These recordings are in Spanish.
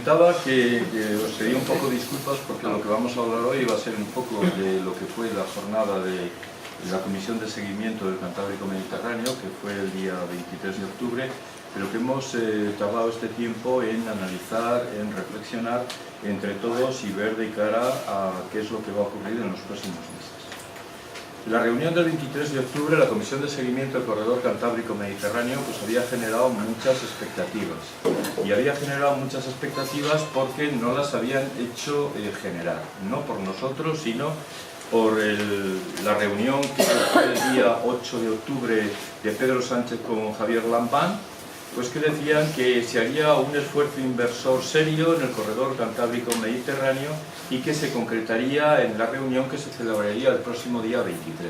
Comentaba que os pedía un poco disculpas porque lo que vamos a hablar hoy va a ser un poco de lo que fue la jornada de la Comisión de Seguimiento del Cantábrico Mediterráneo, que fue el día 23 de octubre, pero que hemos tardado este tiempo en analizar, en reflexionar entre todos y ver de cara a qué es lo que va a ocurrir en los próximos meses. La reunión del 23 de octubre, la Comisión de Seguimiento del Corredor Cantábrico Mediterráneo, pues había generado muchas expectativas. Y había generado muchas expectativas porque no las habían hecho generar, no por nosotros, sino por la reunión que fue el día 8 de octubre de Pedro Sánchez con Javier Lambán, pues que decían que se haría un esfuerzo inversor serio en el corredor cantábrico mediterráneo y que se concretaría en la reunión que se celebraría el próximo día 23.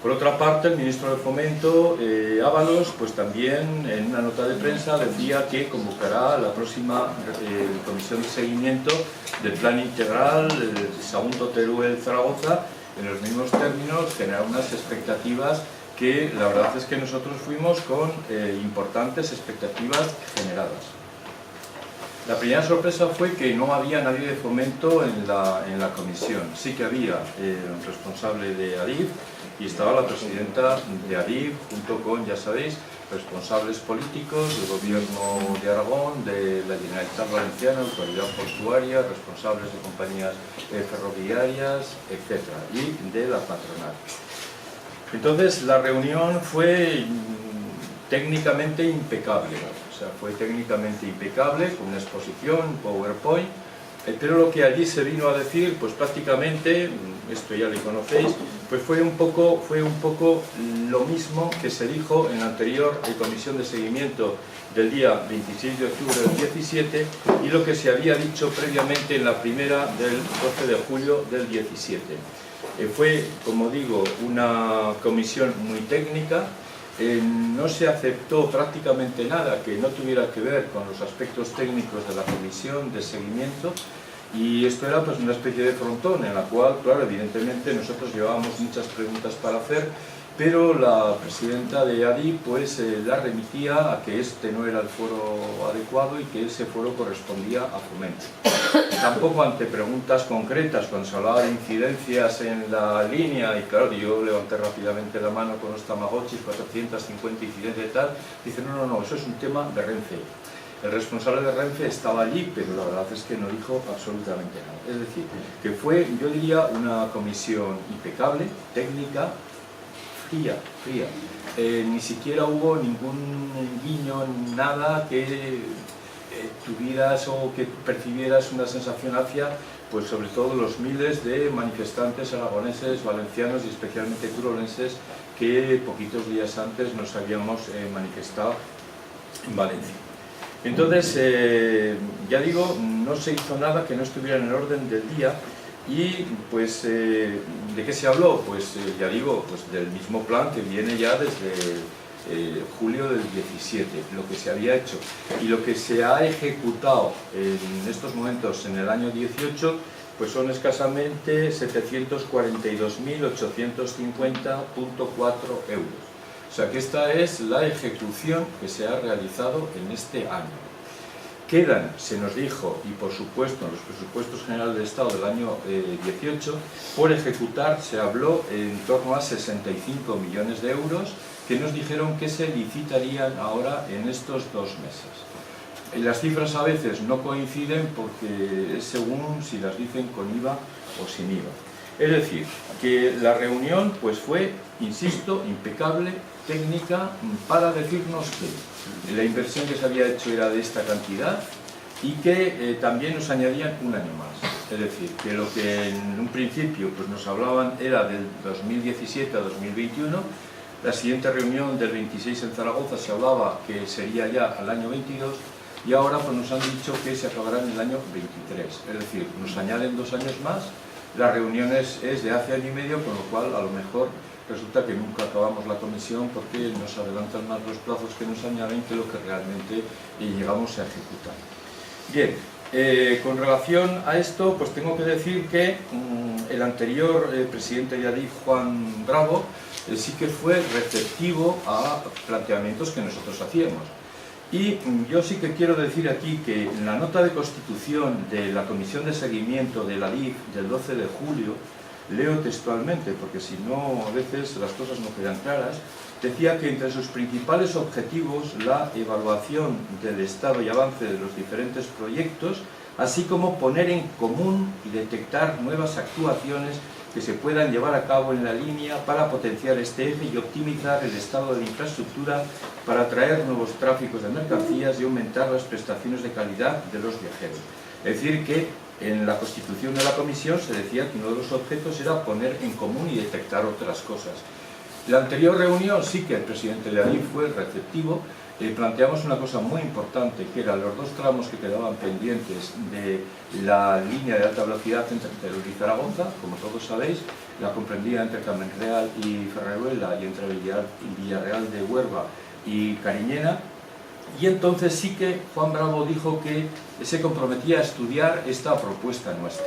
Por otra parte, el ministro de Fomento, Ábalos, pues también en una nota de prensa decía que convocará la próxima comisión de seguimiento del plan integral Sagunto Teruel Zaragoza en los mismos términos, generar unas expectativas que la verdad es que nosotros fuimos con importantes expectativas generadas. La primera sorpresa fue que no había nadie de Fomento en la comisión. Sí que había un responsable de ADIF y estaba la presidenta de ADIF junto con, ya sabéis, responsables políticos del Gobierno de Aragón, de la Generalitat Valenciana, Autoridad Portuaria, responsables de compañías ferroviarias, etc. y de la patronal. Entonces la reunión fue técnicamente impecable, o sea, fue técnicamente impecable, con una exposición, PowerPoint, pero lo que allí se vino a decir, pues prácticamente, esto ya lo conocéis, pues fue un poco lo mismo que se dijo en la anterior comisión de seguimiento del día 26 de octubre del 17 y lo que se había dicho previamente en la primera del 12 de julio del 17. Fue, como digo, una comisión muy técnica, no se aceptó prácticamente nada que no tuviera que ver con los aspectos técnicos de la comisión de seguimiento y esto era pues una especie de frontón en la cual, claro, evidentemente nosotros llevábamos muchas preguntas para hacer, pero la presidenta de ADI pues la remitía a que este no era el foro adecuado y que ese foro correspondía a Fomento. Tampoco ante preguntas concretas, cuando se hablaba de incidencias en la línea, y claro, yo levanté rápidamente la mano con los tamagotchis, 450 incidencias y tal, dice no, eso es un tema de Renfe. El responsable de Renfe estaba allí, pero la verdad es que no dijo absolutamente nada. Es decir, que fue, yo diría, una comisión impecable, técnica, fría. Ni siquiera hubo ningún guiño, nada que tuvieras o que percibieras una sensación hacia, pues sobre todo los miles de manifestantes aragoneses, valencianos y especialmente turolenses que poquitos días antes nos habíamos manifestado en Valencia. Entonces, ya digo, no se hizo nada que no estuviera en el orden del día. Y pues, ¿de qué se habló? Pues ya digo, pues del mismo plan que viene ya desde julio del 17, lo que se había hecho y lo que se ha ejecutado en estos momentos en el año 18, pues son escasamente 742.850,4 euros. O sea que esta es la ejecución que se ha realizado en este año. Quedan, se nos dijo, y por supuesto en los presupuestos generales del Estado del año 18, por ejecutar se habló en torno a 65 millones de euros que nos dijeron que se licitarían ahora en estos 2 meses. Las cifras a veces no coinciden porque es según si las dicen con IVA o sin IVA. Es decir, que la reunión pues fue, insisto, impecable, técnica, para decirnos que la inversión que se había hecho era de esta cantidad y que también nos añadían un año más. Es decir, que lo que en un principio pues, nos hablaban era del 2017 a 2021, la siguiente reunión del 26 en Zaragoza se hablaba que sería ya al año 22 y ahora pues, nos han dicho que se acabará en el año 23. Es decir, nos añaden 2 años más, la reunión es de hace año y medio, con lo cual a lo mejor resulta que nunca acabamos la comisión porque nos adelantan más los plazos que nos añaden que lo que realmente llegamos a ejecutar. Bien, con relación a esto, pues tengo que decir que el anterior presidente de ADIF, Juan Bravo, sí que fue receptivo a planteamientos que nosotros hacíamos. Y yo sí que quiero decir aquí que en la nota de constitución de la Comisión de Seguimiento de la DIF del 12 de julio, leo textualmente, porque si no a veces las cosas no quedan claras, decía que entre sus principales objetivos la evaluación del estado y avance de los diferentes proyectos, así como poner en común y detectar nuevas actuaciones que se puedan llevar a cabo en la línea para potenciar este eje y optimizar el estado de la infraestructura para atraer nuevos tráficos de mercancías y aumentar las prestaciones de calidad de los viajeros. Es decir, que en la constitución de la comisión se decía que uno de los objetos era poner en común y detectar otras cosas. En la anterior reunión sí que el presidente de la DIF fue receptivo. Planteamos una cosa muy importante, que eran los dos tramos que quedaban pendientes de la línea de alta velocidad entre Teruel y Zaragoza. Como todos sabéis, la comprendía entre Camenreal y Ferreruela y entre Villarreal de Huerva y Cariñena. Y entonces sí que Juan Bravo dijo que se comprometía a estudiar esta propuesta nuestra.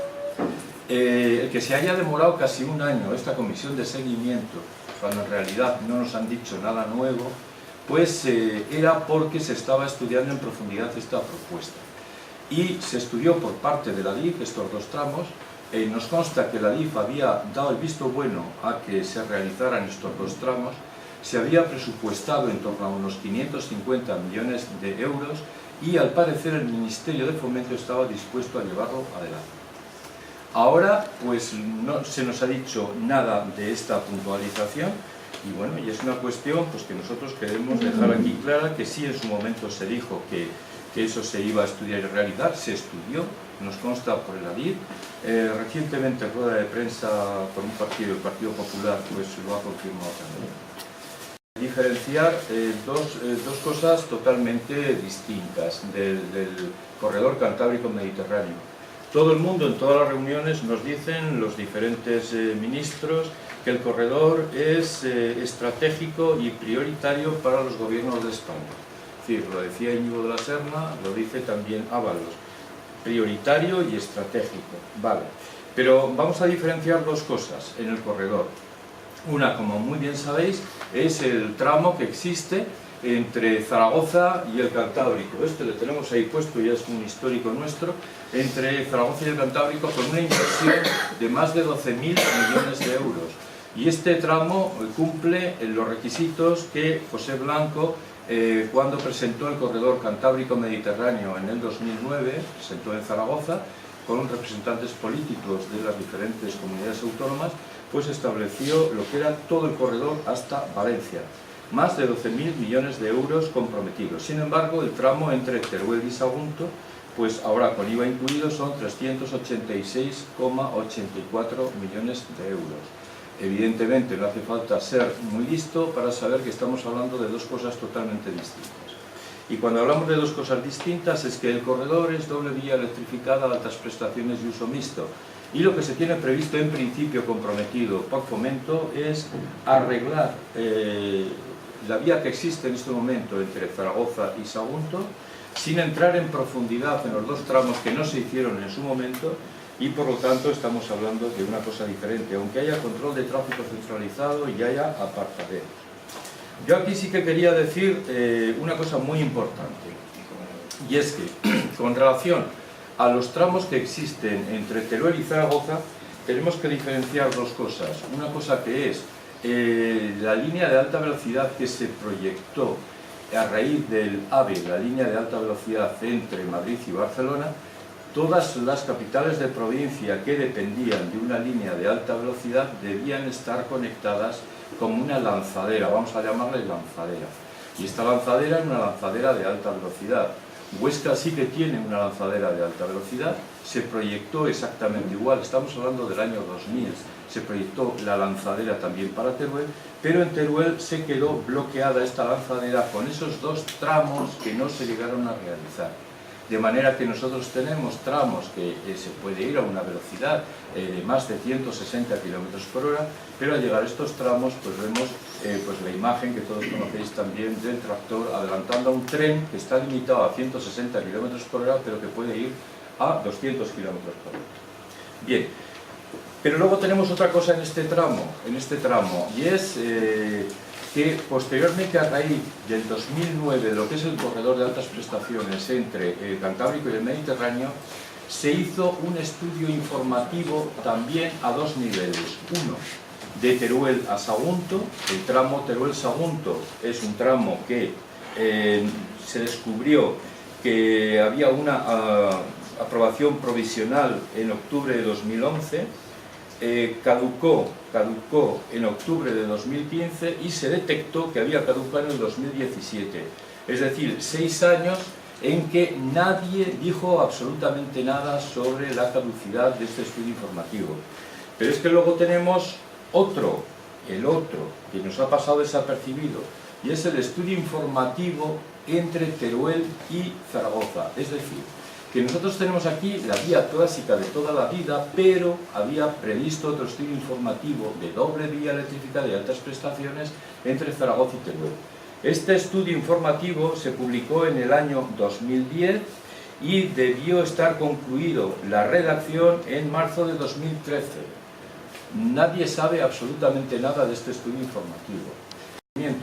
El que se haya demorado casi un año esta comisión de seguimiento, cuando en realidad no nos han dicho nada nuevo, pues era porque se estaba estudiando en profundidad esta propuesta. Y se estudió por parte de la DIF estos dos tramos. Nos consta que la DIF había dado el visto bueno a que se realizaran estos dos tramos. Se había presupuestado en torno a unos 550 millones de euros y al parecer el Ministerio de Fomento estaba dispuesto a llevarlo adelante. Ahora pues no se nos ha dicho nada de esta puntualización. Y bueno, y es una cuestión pues, que nosotros queremos dejar aquí clara, que sí en su momento se dijo que eso se iba a estudiar y realizar, se estudió, nos consta por el ADIF. Recientemente rueda de prensa por un partido, el Partido Popular, pues lo ha confirmado también. Diferenciar dos cosas totalmente distintas del corredor Cantábrico-Mediterráneo. Todo el mundo, en todas las reuniones, nos dicen los diferentes ministros que el corredor es estratégico y prioritario para los gobiernos de España. Es decir, lo decía Íñigo de la Serna, lo dice también Ábalos. Prioritario y estratégico, vale. Pero vamos a diferenciar dos cosas en el corredor. Una, como muy bien sabéis, es el tramo que existe entre Zaragoza y el Cantábrico. Este le tenemos ahí puesto, ya es un histórico nuestro, entre Zaragoza y el Cantábrico, con una inversión de más de 12.000 millones de euros. Y este tramo cumple los requisitos que José Blanco, cuando presentó el corredor Cantábrico-Mediterráneo en el 2009, presentó en Zaragoza, con representantes políticos de las diferentes comunidades autónomas, pues estableció lo que era todo el corredor hasta Valencia. Más de 12.000 millones de euros comprometidos. Sin embargo, el tramo entre Teruel y Sagunto, pues ahora con IVA incluido, son 386,84 millones de euros. Evidentemente no hace falta ser muy listo para saber que estamos hablando de dos cosas totalmente distintas. Y cuando hablamos de dos cosas distintas es que el corredor es doble vía electrificada, altas prestaciones y uso mixto. Y lo que se tiene previsto en principio comprometido por Fomento es arreglar la vía que existe en este momento entre Zaragoza y Sagunto, sin entrar en profundidad en los dos tramos que no se hicieron en su momento, y por lo tanto estamos hablando de una cosa diferente, aunque haya control de tráfico centralizado y haya apartaderos. Yo aquí sí que quería decir una cosa muy importante, y es que con relación a los tramos que existen entre Teruel y Zaragoza, tenemos que diferenciar dos cosas. Una cosa que es la línea de alta velocidad que se proyectó a raíz del AVE, la línea de alta velocidad entre Madrid y Barcelona. Todas las capitales de provincia que dependían de una línea de alta velocidad debían estar conectadas como una lanzadera, vamos a llamarle lanzadera. Y esta lanzadera es una lanzadera de alta velocidad. Huesca sí que tiene una lanzadera de alta velocidad, se proyectó exactamente igual, estamos hablando del año 2000, se proyectó la lanzadera también para Teruel, pero en Teruel se quedó bloqueada esta lanzadera con esos dos tramos que no se llegaron a realizar. De manera que nosotros tenemos tramos que se puede ir a una velocidad de más de 160 km por hora, pero al llegar a estos tramos pues vemos pues la imagen que todos conocéis también del tractor adelantando a un tren que está limitado a 160 km por hora, pero que puede ir a 200 km por hora. Bien, pero luego tenemos otra cosa en este tramo, y es que posteriormente, a raíz del 2009, de lo que es el corredor de altas prestaciones entre el Cantábrico y el Mediterráneo, se hizo un estudio informativo también a dos niveles. Uno, de Teruel a Sagunto. El tramo Teruel-Sagunto es un tramo que se descubrió que había una aprobación provisional en octubre de 2011, caducó en octubre de 2015 y se detectó que había caducado en el 2017. Es decir, 6 años en que nadie dijo absolutamente nada sobre la caducidad de este estudio informativo. Pero es que luego tenemos el otro, que nos ha pasado desapercibido, y es el estudio informativo entre Teruel y Zaragoza. Es decir, que nosotros tenemos aquí la vía clásica de toda la vida, pero había previsto otro estudio informativo de doble vía eléctrica de altas prestaciones entre Zaragoza y Teruel. Este estudio informativo se publicó en el año 2010 y debió estar concluido la redacción en marzo de 2013. Nadie sabe absolutamente nada de este estudio informativo.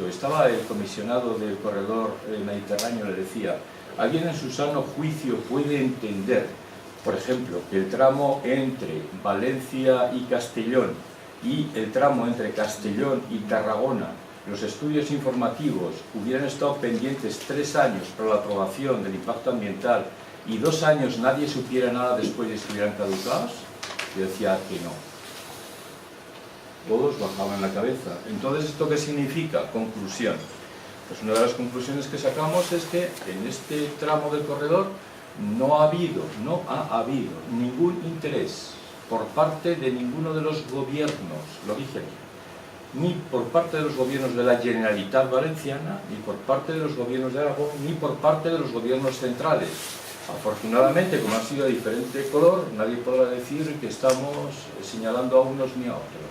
Estaba el comisionado del corredor mediterráneo, le decía: ¿alguien en su sano juicio puede entender, por ejemplo, que el tramo entre Valencia y Castellón y el tramo entre Castellón y Tarragona, los estudios informativos hubieran estado pendientes 3 años para la aprobación del impacto ambiental y 2 años nadie supiera nada después y estuvieran caducados? Yo decía que no. Todos bajaban la cabeza. Entonces, ¿esto qué significa? Conclusión. Pues una de las conclusiones que sacamos es que en este tramo del corredor no ha habido ningún interés por parte de ninguno de los gobiernos, lo dije, ni por parte de los gobiernos de la Generalitat Valenciana, ni por parte de los gobiernos de Aragón, ni por parte de los gobiernos centrales. Afortunadamente, como ha sido de diferente color, nadie podrá decir que estamos señalando a unos ni a otros.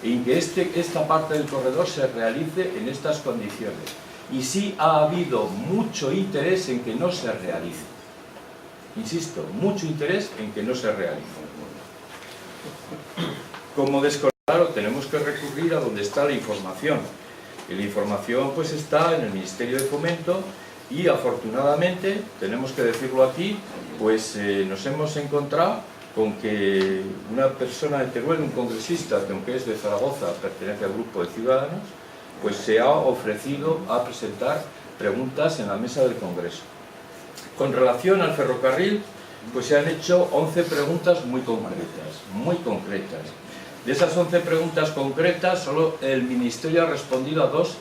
En que esta parte del corredor se realice en estas condiciones. Y sí ha habido mucho interés en que no se realice. Insisto, mucho interés en que no se realice. Como desconocido, tenemos que recurrir a donde está la información. Y la información pues está en el Ministerio de Fomento y afortunadamente, tenemos que decirlo aquí, pues nos hemos encontrado con que una persona de Teruel, un congresista, que aunque es de Zaragoza, pertenece al grupo de Ciudadanos, pues se ha ofrecido a presentar preguntas en la mesa del Congreso. Con relación al ferrocarril, pues se han hecho 11 preguntas muy concretas. De esas 11 preguntas concretas, solo el Ministerio ha respondido a 2,5.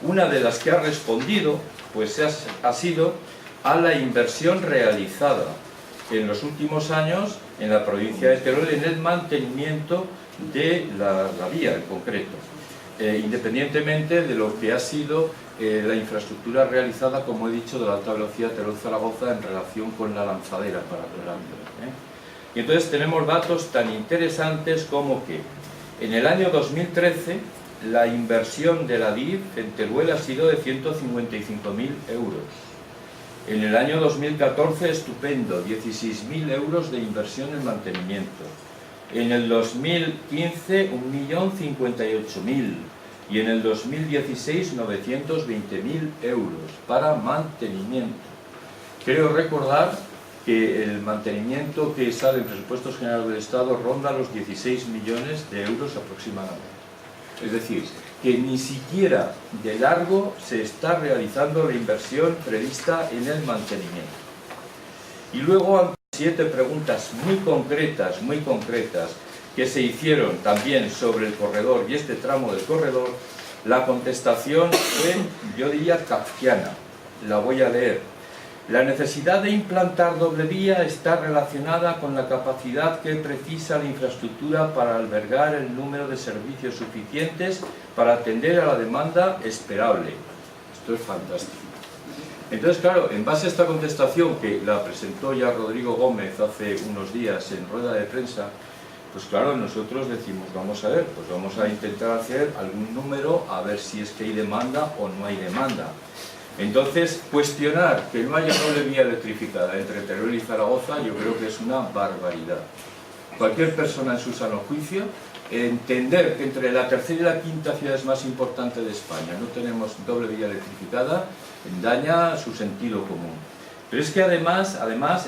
Una de las que ha respondido, pues ha sido a la inversión realizada en los últimos años en la provincia de Teruel en el mantenimiento de la vía en concreto, independientemente de lo que ha sido la infraestructura realizada, como he dicho, de la alta velocidad Teruel-Zaragoza en relación con la lanzadera para Teruel. Y entonces tenemos datos tan interesantes como que en el año 2013 la inversión de la DIF en Teruel ha sido de 155.000 euros. En el año 2014, estupendo, 16.000 euros de inversión en mantenimiento. En el 2015, 1.058.000. Y en el 2016, 920.000 euros para mantenimiento. Creo recordar que el mantenimiento que sale en presupuestos generales del Estado ronda los 16 millones de euros aproximadamente. Es decir, que ni siquiera de largo se está realizando la inversión prevista en el mantenimiento. Y luego 7 preguntas muy concretas, que se hicieron también sobre el corredor y este tramo del corredor. La contestación fue, yo diría, kafkiana. La voy a leer. La necesidad de implantar doble vía está relacionada con la capacidad que precisa la infraestructura para albergar el número de servicios suficientes para atender a la demanda esperable. Esto es fantástico. Entonces, claro, en base a esta contestación que la presentó ya Rodrigo Gómez hace unos días en rueda de prensa, pues claro, nosotros decimos, vamos a ver, pues vamos a intentar hacer algún número a ver si es que hay demanda o no hay demanda. Entonces, cuestionar que no haya doble vía electrificada entre Teruel y Zaragoza, yo creo que es una barbaridad. Cualquier persona en su sano juicio entender que entre la tercera y la quinta ciudades más importantes de España no tenemos doble vía electrificada, daña su sentido común. Pero es que además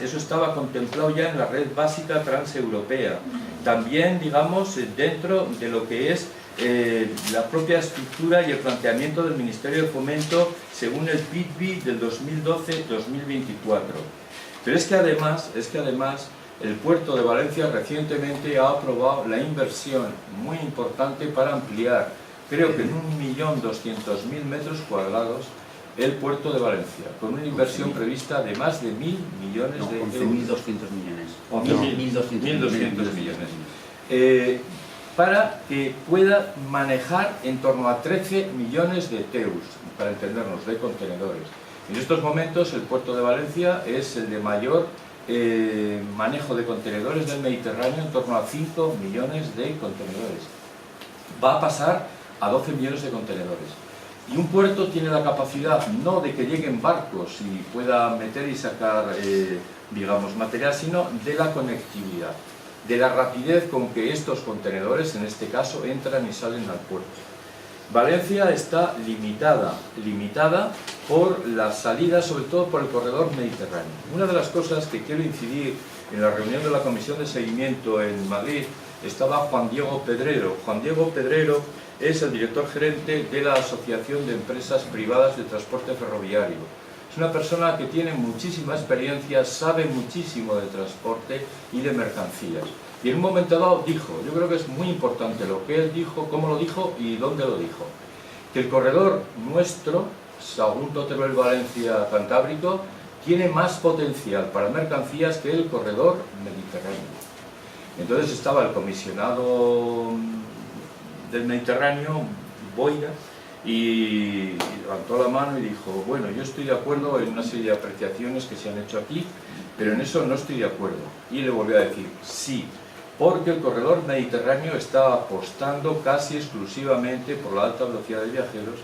eso estaba contemplado ya en la red básica transeuropea, también, digamos, dentro de lo que es la propia estructura y el planteamiento del Ministerio de Fomento según el PITBI del 2012-2024. Pero es que además el puerto de Valencia recientemente ha aprobado la inversión muy importante para ampliar, creo que en 1.200.000 metros cuadrados, el puerto de Valencia, con una inversión prevista de más de 1.000 millones de euros. 11.200 millones. O 1.200 millones. Para que pueda manejar en torno a 13 millones de TEUs, para entendernos, de contenedores. En estos momentos el puerto de Valencia es el de mayor manejo de contenedores del Mediterráneo, en torno a 5 millones de contenedores. Va a pasar a 12 millones de contenedores. Y un puerto tiene la capacidad no de que lleguen barcos y pueda meter y sacar, digamos, material, sino de la conectividad, de la rapidez con que estos contenedores, en este caso, entran y salen al puerto. Valencia está limitada por las salidas, sobre todo por el corredor mediterráneo. Una de las cosas que quiero incidir en la reunión de la Comisión de Seguimiento en Madrid, estaba Juan Diego Pedrero. Juan Diego Pedrero es el director gerente de la Asociación de Empresas Privadas de Transporte Ferroviario. Es una persona que tiene muchísima experiencia, sabe muchísimo de transporte y de mercancías. Y en un momento dado dijo, yo creo que es muy importante lo que él dijo, cómo lo dijo y dónde lo dijo, que el corredor nuestro, Sagunto-Teruel-Valencia Cantábrico, tiene más potencial para mercancías que el corredor mediterráneo. Entonces estaba el comisionado del Mediterráneo, Boira, y levantó la mano y dijo, bueno, yo estoy de acuerdo en una serie de apreciaciones que se han hecho aquí, pero en eso no estoy de acuerdo. Y le volvió a decir, sí, porque el corredor mediterráneo está apostando casi exclusivamente por la alta velocidad de viajeros,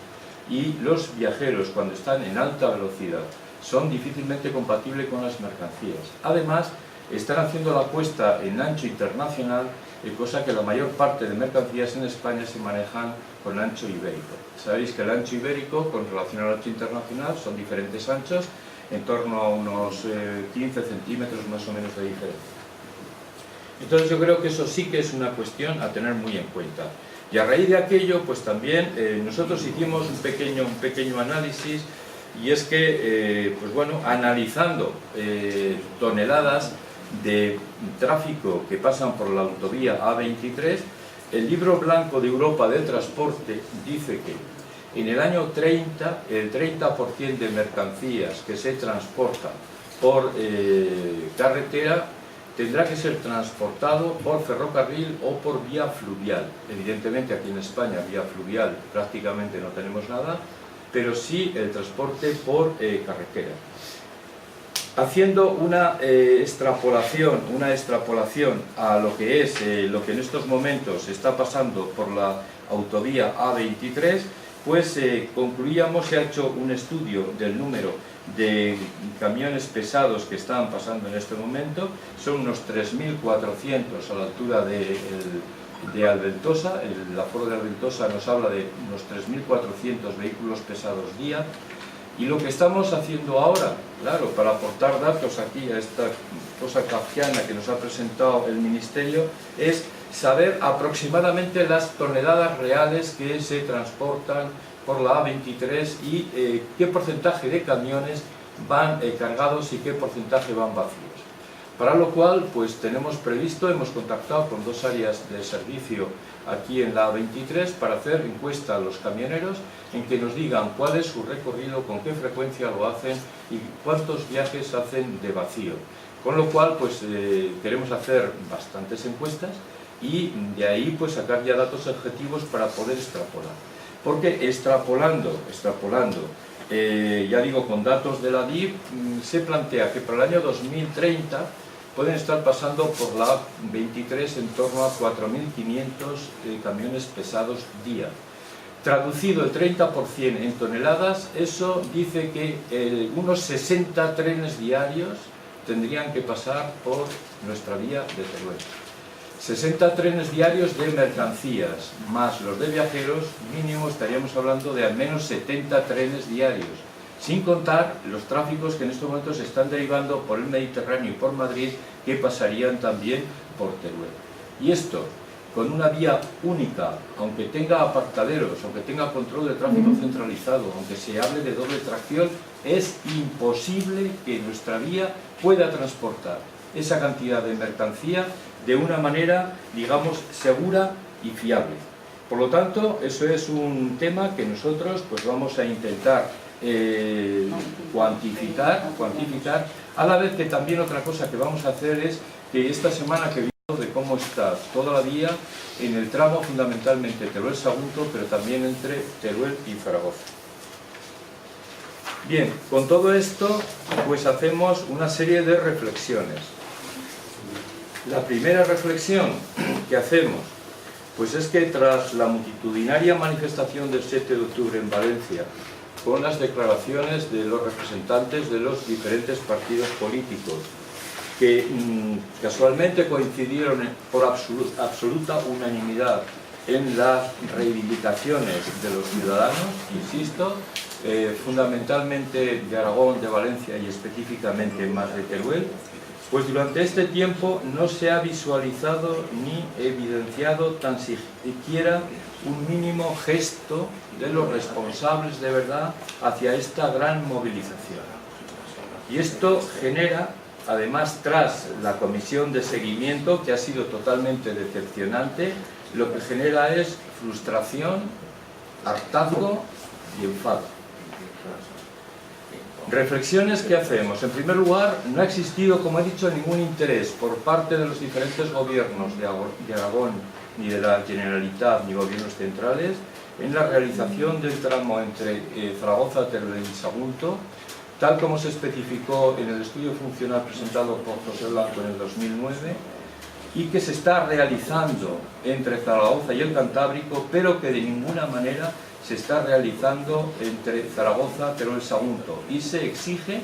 y los viajeros, cuando están en alta velocidad, son difícilmente compatibles con las mercancías. Además, están haciendo la apuesta en ancho internacional, cosa que la mayor parte de mercancías en España se manejan con ancho ibérico. Sabéis que el ancho ibérico, con relación al ancho internacional, son diferentes anchos, en torno a unos 15 centímetros más o menos de diferencia. Entonces yo creo que eso sí que es una cuestión a tener muy en cuenta. Y a raíz de aquello, pues también nosotros hicimos un pequeño análisis, y es que, pues bueno, analizando toneladas de tráfico que pasan por la autovía A23, el Libro Blanco de Europa del Transporte dice que en el año 30, el 30% de mercancías que se transportan por carretera tendrá que ser transportado por ferrocarril o por vía fluvial. Evidentemente aquí en España vía fluvial prácticamente no tenemos nada, pero sí el transporte por carretera. Haciendo una extrapolación a lo que es lo que en estos momentos está pasando por la autovía A23, pues concluíamos, se ha hecho un estudio del número de camiones pesados que están pasando en este momento, son unos 3.400 a la altura de Alventosa. El aforo de Alventosa nos habla de unos 3.400 vehículos pesados día. Y lo que estamos haciendo ahora, claro, para aportar datos aquí a esta cosa kafkiana que nos ha presentado el Ministerio, es saber aproximadamente las toneladas reales que se transportan por la A23 y qué porcentaje de camiones van cargados y qué porcentaje van vacíos. Para lo cual, pues tenemos previsto, hemos contactado con dos áreas de servicio aquí en la A23 para hacer encuesta a los camioneros en que nos digan cuál es su recorrido, con qué frecuencia lo hacen y cuántos viajes hacen de vacío. Con lo cual, pues queremos hacer bastantes encuestas y de ahí pues sacar ya datos objetivos para poder extrapolar. Porque extrapolando, ya digo, con datos de la DIF, se plantea que para el año 2030 pueden estar pasando por la A23 en torno a 4.500 camiones pesados día. Traducido el 30% en toneladas, eso dice que unos 60 trenes diarios tendrían que pasar por nuestra vía de Teruel. 60 trenes diarios de mercancías, más los de viajeros, mínimo estaríamos hablando de al menos 70 trenes diarios, sin contar los tráficos que en estos momentos se están derivando por el Mediterráneo y por Madrid, que pasarían también por Teruel. Y esto, con una vía única, aunque tenga apartaderos, aunque tenga control de tráfico centralizado, aunque se hable de doble tracción, es imposible que nuestra vía pueda transportar esa cantidad de mercancía de una manera, digamos, segura y fiable. Por lo tanto, eso es un tema que nosotros pues vamos a intentar cuantificar, a la vez que también otra cosa que vamos a hacer es que esta semana que de cómo está toda la vía en el tramo fundamentalmente Teruel-Sagunto, pero también entre Teruel y Zaragoza. Bien, con todo esto pues hacemos una serie de reflexiones. La primera reflexión que hacemos pues es que tras la multitudinaria manifestación del 7 de octubre en Valencia, con las declaraciones de los representantes de los diferentes partidos políticos, que casualmente coincidieron por absoluta unanimidad en las reivindicaciones de los ciudadanos, insisto, fundamentalmente de Aragón, de Valencia y específicamente más de Teruel, pues durante este tiempo no se ha visualizado ni evidenciado tan siquiera un mínimo gesto de los responsables de verdad hacia esta gran movilización. Y esto genera, además, tras la comisión de seguimiento, que ha sido totalmente decepcionante, lo que genera es frustración, hartazgo y enfado. Reflexiones que hacemos. En primer lugar, no ha existido, como he dicho, ningún interés por parte de los diferentes gobiernos de Aragón, ni de la Generalitat, ni gobiernos centrales, en la realización del tramo entre Zaragoza, Teruel y Sagunto, tal como se especificó en el estudio funcional presentado por José Blanco en el 2009, y que se está realizando entre Zaragoza y el Cantábrico, pero que de ninguna manera se está realizando entre Zaragoza, Teruel y Sagunto, y se exige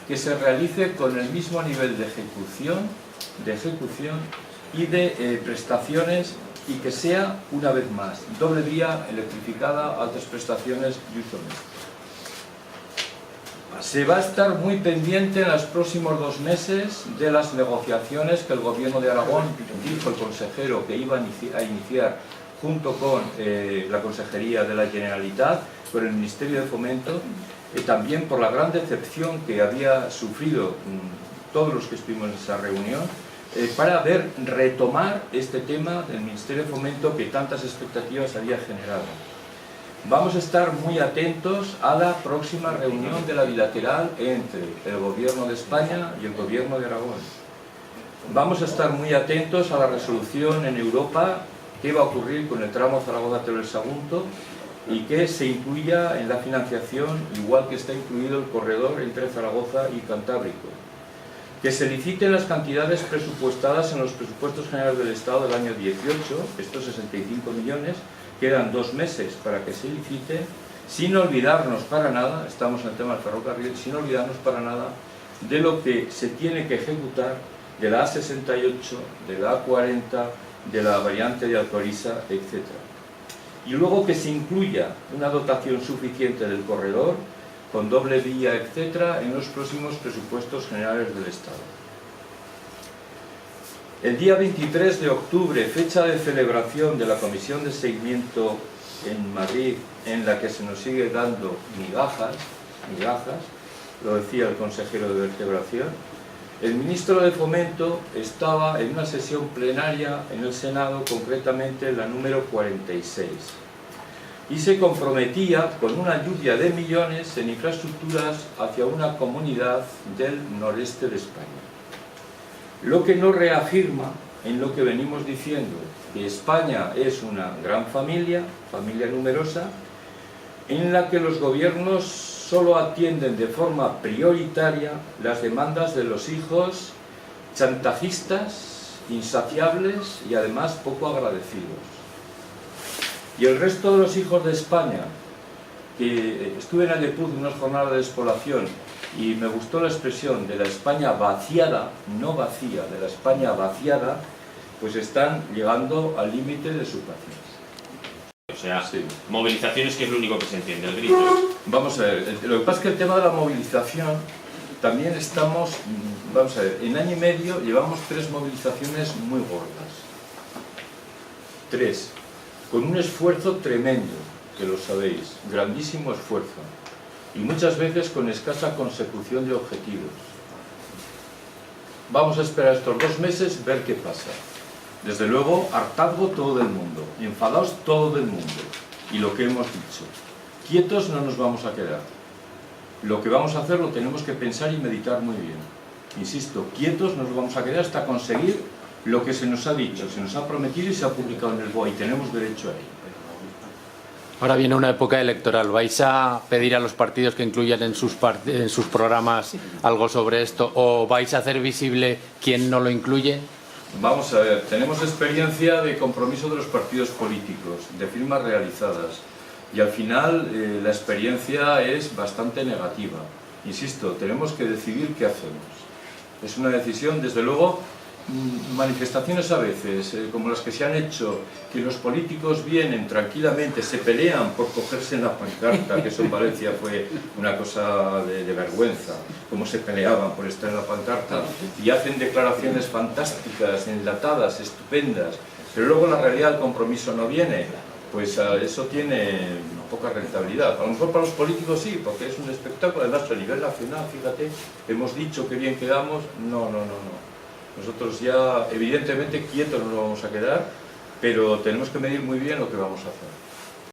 que se realice con el mismo nivel de ejecución y de prestaciones, y que sea, una vez más, doble vía electrificada, altas prestaciones y uso mixto. Se va a estar muy pendiente en los próximos 2 meses de las negociaciones que el Gobierno de Aragón, dijo el consejero que iba a iniciar junto con la Consejería de la Generalitat, con el Ministerio de Fomento, también por la gran decepción que había sufrido todos los que estuvimos en esa reunión, para retomar este tema del Ministerio de Fomento que tantas expectativas había generado. Vamos a estar muy atentos a la próxima reunión de la bilateral entre el Gobierno de España y el Gobierno de Aragón. Vamos a estar muy atentos a la resolución en Europa que va a ocurrir con el tramo Zaragoza-Teruel-Sagunto y que se incluya en la financiación, igual que está incluido el corredor entre Zaragoza y Cantábrico. Que se liciten las cantidades presupuestadas en los presupuestos generales del Estado del año 18, estos 65 millones, quedan 2 meses para que se licite, sin olvidarnos para nada, estamos en el tema del ferrocarril, sin olvidarnos para nada de lo que se tiene que ejecutar de la A68, de la A40, de la variante de Alcoriza, etc. Y luego que se incluya una dotación suficiente del corredor, con doble vía, etc., en los próximos presupuestos generales del Estado. El día 23 de octubre, fecha de celebración de la Comisión de Seguimiento en Madrid, en la que se nos sigue dando migajas, lo decía el consejero de Vertebración, el ministro de Fomento estaba en una sesión plenaria en el Senado, concretamente la número 46, y se comprometía con una lluvia de millones en infraestructuras hacia una comunidad del noreste de España. Lo que nos reafirma en lo que venimos diciendo, que España es una gran familia numerosa, en la que los gobiernos solo atienden de forma prioritaria las demandas de los hijos chantajistas, insaciables y además poco agradecidos. Y el resto de los hijos de España, que estuve en Alepur en una jornada de despoblación y me gustó la expresión de la España vaciada, no vacía, de la España vaciada, pues están llegando al límite de su paciencia. O sea, Sí. movilizaciones, que es lo único que se entiende, el grito. Vamos a ver, lo que pasa es que el tema de la movilización, también estamos, vamos a ver, en año y medio llevamos 3 movilizaciones muy gordas. 3, con un esfuerzo tremendo, que lo sabéis, grandísimo esfuerzo, y muchas veces con escasa consecución de objetivos. Vamos a esperar estos 2 meses, ver qué pasa. Desde luego, hartazgo todo el mundo, enfadados todo el mundo, y lo que hemos dicho, quietos no nos vamos a quedar. Lo que vamos a hacer lo tenemos que pensar y meditar muy bien. Insisto, quietos nos vamos a quedar hasta conseguir lo que se nos ha dicho, se nos ha prometido y se ha publicado en el BOE, y tenemos derecho a ello. Ahora viene una época electoral. ¿Vais a pedir a los partidos que incluyan en sus programas algo sobre esto, o vais a hacer visible quién no lo incluye? Vamos a ver, tenemos experiencia de compromiso de los partidos políticos, de firmas realizadas, y al final la experiencia es bastante negativa. Insisto, tenemos que decidir qué hacemos. Es una decisión, desde luego, manifestaciones a veces, como las que se han hecho, que los políticos vienen tranquilamente, se pelean por cogerse en la pancarta, que eso en Valencia fue una cosa de vergüenza, cómo se peleaban por estar en la pancarta, y hacen declaraciones fantásticas, enlatadas, estupendas, pero luego la realidad del compromiso no viene, pues eso tiene poca rentabilidad. A lo mejor para los políticos sí, porque es un espectáculo, además a nivel nacional, fíjate, hemos dicho que bien quedamos, no. Nosotros ya, evidentemente, quietos no nos vamos a quedar, pero tenemos que medir muy bien lo que vamos a hacer.